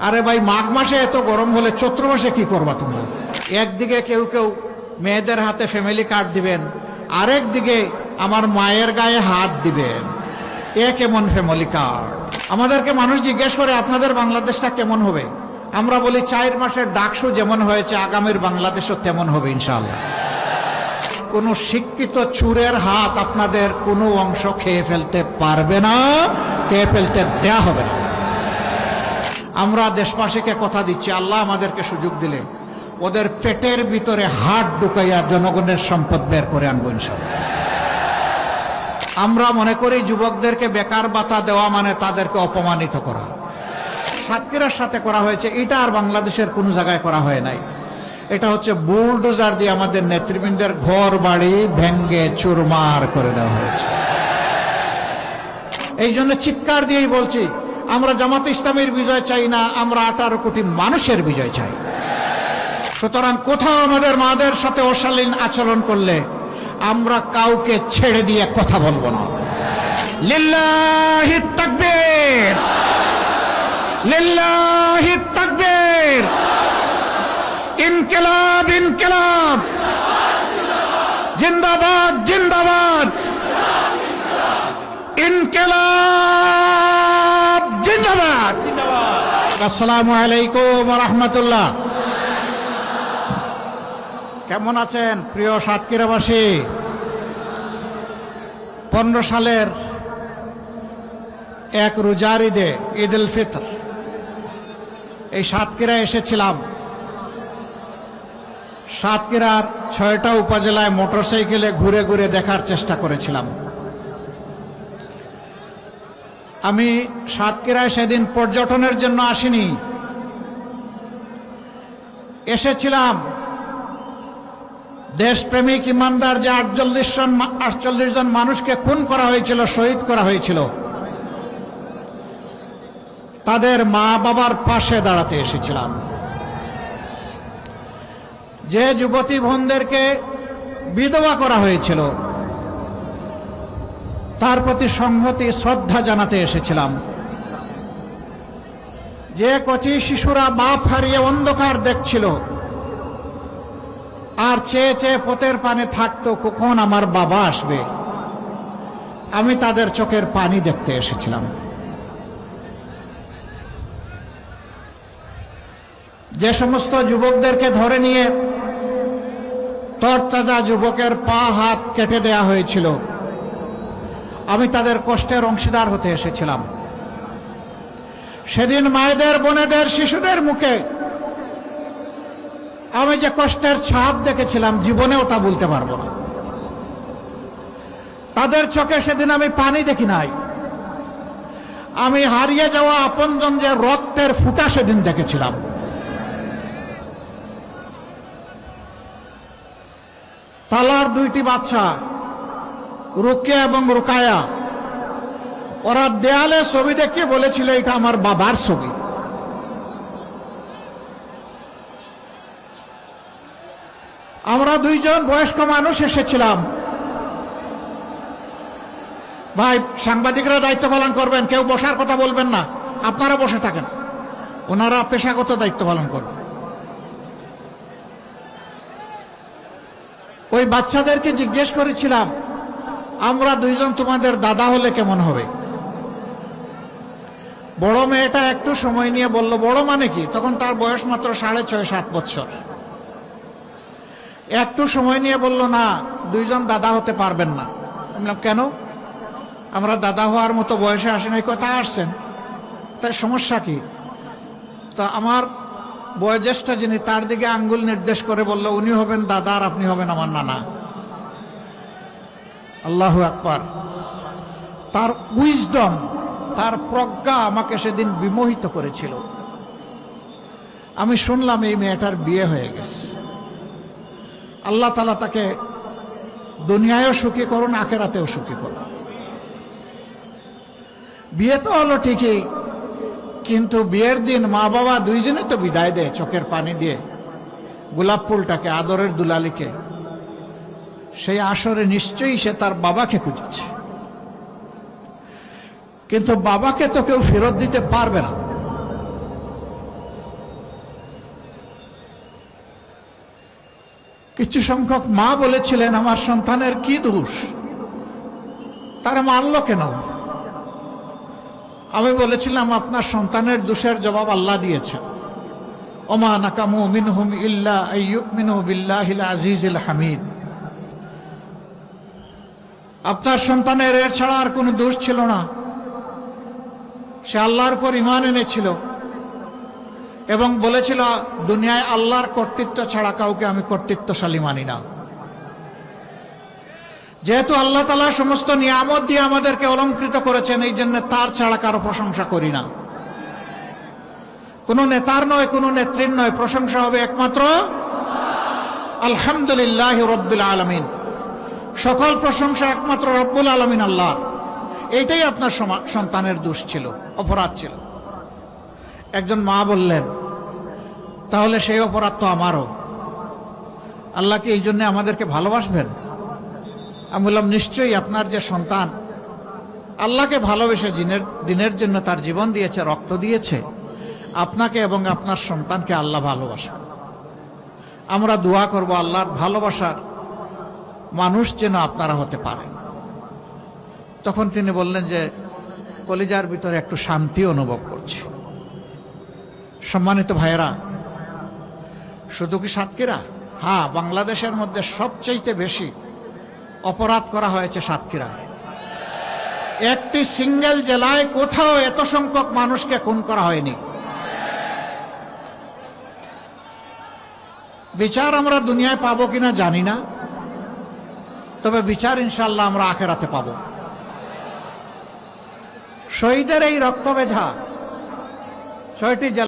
আরে ভাই, মাঘ মাসে এত গরম হলে চৈত্র মাসে কি করবা তোমরা? একদিকে কেউ কেউ মেয়েদের হাতে ফ্যামিলি কার্ড দিবেন, আরেক দিকে আমার মায়ের গায়ে হাত দিবেন। এ কেমন ফ্যামিলি কার্ড? আমাদেরকে মানুষ জিজ্ঞেস করে আপনাদের বাংলাদেশটা কেমন হবে? আমরা বলি 4 মাসের ডাকসু যেমন হয়েছে আগামীর বাংলাদেশও তেমন হবে ইনশাআল্লাহ। কোন শিক্ষিত চুরের হাত আপনাদের কোনো অংশ খেয়ে ফেলতে পারবে না, খেয়ে ফেলতে দেয়া হবে না। আমরা দেশবাসীকে কথা দিচ্ছি, আল্লাহ আমাদেরকে সুযোগ দিলে ওদের পেটের ভিতরে হাত ঢুকাইয়া জনগণের সম্পদ বের করে আনবো ইনশাআল্লাহ। আমরা মনে করি যুবকদেরকে বেকার ভাতা দেওয়া মানে তাদেরকে অপমানিত করা। সাতক্ষীরার সাথে করা হয়েছে, এটা আর বাংলাদেশের কোনো জায়গায় করা হয় নাই। এটা হচ্ছে বুলডোজার দিয়ে আমাদের নেতৃবৃন্দের ঘর বাড়ি ভেঙ্গে চুরমার করে দেওয়া হয়েছে। এই জন্য চিৎকার দিয়েই বলছি, আমরা জামাতে ইসলামের বিজয় চাই না, আমরা 18 কোটি মানুষের বিজয় চাই। সুতরাং কোথাও আমাদের মাদের সাথে অশালীন আচরণ করলে আমরা কাউকে ছেড়ে দিয়ে কথা বলবো না। লিল্লাহি তাকবীর, লিল্লাহি তাকবীর, ইনকিলাব ইনকিলাব, জিন্দাবাদ জিন্দাবাদ, ইনকিলাব জিন্দাবাদ। আসসালামু আলাইকুম ওয়া রাহমাতুল্লাহ। কেমন আছেন প্রিয় সাতক্ষীরাবাসী? 15 সালের এক রোজার ঈদে, ঈদ উল ফিতর, এই সাতক্ষীরা এসেছিলাম। সাতক্ষীরার 6টা উপজেলায় মোটরসাইকেলে ঘুরে ঘুরে দেখার চেষ্টা করেছিলাম। আমি সাতক্ষীরায় সেদিন পর্যটনের জন্য আসিনি, এসেছিলাম দেশপ্রেমিক ইমানদার যে 48 জন মানুষকে খুন করা হয়েছিল, শহীদ করা হয়েছিল, তাদের মা বাবার পাশে দাঁড়াতে এসেছিলাম। যে যুবতী বোনদেরকে বিধবা করা হয়েছিল তার প্রতি সংহতি শ্রদ্ধা জানাতে এসেছিলাম। যে কচি শিশুরা বাপ হারিয়ে অন্ধকার দেখছিল আর চেয়ে চেয়ে পথের পানে থাকতো কখন আমার বাবা আসবে, আমি তাদের চোখের পানি দেখতে এসেছিলাম। যে সমস্ত যুবকদেরকে ধরে নিয়ে তরতাজা যুবকের পা হাত কেটে দেয়া হয়েছিল, আমি তাদের কষ্টের অংশীদার হতে এসেছিলাম। সেদিন মায়েদের, বোনেদের, শিশুদের মুখে আমি যে কষ্টের ছাপ দেখেছিলাম, জীবনেও তা বলতে পারবো না। তাদের চোখে সেদিন আমি পানি দেখি নাই, আমি হারিয়ে যাওয়া আপনজন যে রক্তের ফুটা সেদিন দেখেছিলাম। তালার 2টি বাচ্চা, রুকিয়া এবং রুকায়া, ওরা দেয়ালে ছবি দেখে বলেছিল এটা আমার বাবার ছবি। আমরা 2 জন বয়স্ক মানুষ এসেছিলাম। ভাই, সাংবাদিকরা দায়িত্ব পালন করবেন, কেউ বসার কথা বলবেন না, আপনারা বসে থাকেন, ওনারা পেশাগত দায়িত্ব পালন করবেন। ওই বাচ্চাদেরকে জিজ্ঞেস করেছিলাম, আমরা 2 জন তোমাদের দাদা হলে কেমন হবে? বড় মেয়েটা একটু সময় নিয়ে বলল, বড় মানে কি? তখন তার বয়স মাত্র 6.5-7 বছর। একটু সময় নিয়ে বলল, না, 2 জন দাদা হতে পারবেন না। বললাম, কেন? আমরা দাদা হওয়ার মতো বয়সে আসেন। এই কথা আসছেন, তাই সমস্যা কি? তা আমার বয়োজ্যেষ্ঠ যিনি, তার দিকে আঙ্গুল নির্দেশ করে বলল, উনি হবেন দাদা আর আপনি হবেন আমার নানা। আল্লাহু আকবার। তার উইজডম, তার প্রজ্ঞা আমাকে সেদিন বিমোহিত করেছিল। আমি শুনলাম এই মেয়েটার বিয়ে হয়ে গেছে। আল্লাহ তাআলা তাকে দুনিয়ায়ও সুখী করুন, আখিরাতেও সুখী করুন। বিয়ে তো হলো ঠিকই, কিন্তু বিয়ের দিন মা বাবা 2 জনে তো বিদায় দেয় চোখের পানি দিয়ে গোলাপ ফুলটাকে, আদরের দুলালিকে। সেই আসরে নিশ্চয়ই সে তার বাবাকে খুঁজেছে, কিন্তু বাবাকে তো কেউ ফেরত দিতে পারবে না। কিছু সংখ্যক মা বলেছিলেন, আমার সন্তানের কি দোষ, তারা মানলো কেন? আমি বলেছিলাম, আপনার সন্তানের দোষের জবাব আল্লাহ দিয়েছেন। ওমা নাকামু মিনহুম ইল্লা আইয়ুমিনু বিল্লাহিল আজিজিল হামিদ। আপনার সন্তানের এর ছাড়া আর কোনো দোষ ছিল না। সে আল্লাহর উপর ঈমান এনেছিল এবং বলেছিল, দুনিয়ায় আল্লাহর কর্তৃত্ব ছাড়া কাউকে আমি কর্তৃত্বশালী মানি না। যেহেতু আল্লাহ তাআলা সমস্ত নিয়ামত দিয়ে আমাদেরকে অলংকৃত করেছেন, এই জন্য তার ছাড়া কারো প্রশংসা করি না। কোনো নেতার নয়, কোনো নেত্রীর নয়, প্রশংসা হবে একমাত্র আলহামদুলিল্লাহ রাব্বিল আলামিন। সকল প্রশংসা একমাত্র রব্বুল আলামিন আল্লাহর। এইটাই আপনার সন্তানের দোষ ছিল, অপরাধ ছিল। একজন মা বললেন, তাহলে সেই অপরাধ তো আমারও, আল্লাহ কি এই জন্য আমাদেরকে ভালোবাসবেন? আমি বললাম, নিশ্চয়ই আপনার যে সন্তান আল্লাহকে ভালোবেসে দিনের জন্য তার জীবন দিয়েছে, রক্ত দিয়েছে, আপনাকে এবং আপনার সন্তানকে আল্লাহ ভালোবাসেন। আমরা দোয়া করব আল্লাহর ভালোবাসার মানুষ যেন আপনারা হতে পারেন। তখন তিনি বললেন যে, কলিজার ভিতরে একটু শান্তি অনুভব করছি। সম্মানিত ভাইয়েরা, শুধু কি সাতক্ষীরা? হ্যাঁ, বাংলাদেশের মধ্যে সবচাইতে বেশি অপরাধ করা হয়েছে সাতক্ষীরায়। একটি সিঙ্গেল জেলায় কোথাও এত সংখ্যক মানুষকে খুন করা হয়নি। বিচার আমরা দুনিয়ায় পাবো কিনা জানি না, তবে বিচার ইনশাআল্লাহ আমরা আখিরাতে পাবো। শহীদের এই রক্তভেজা 6টি জেলা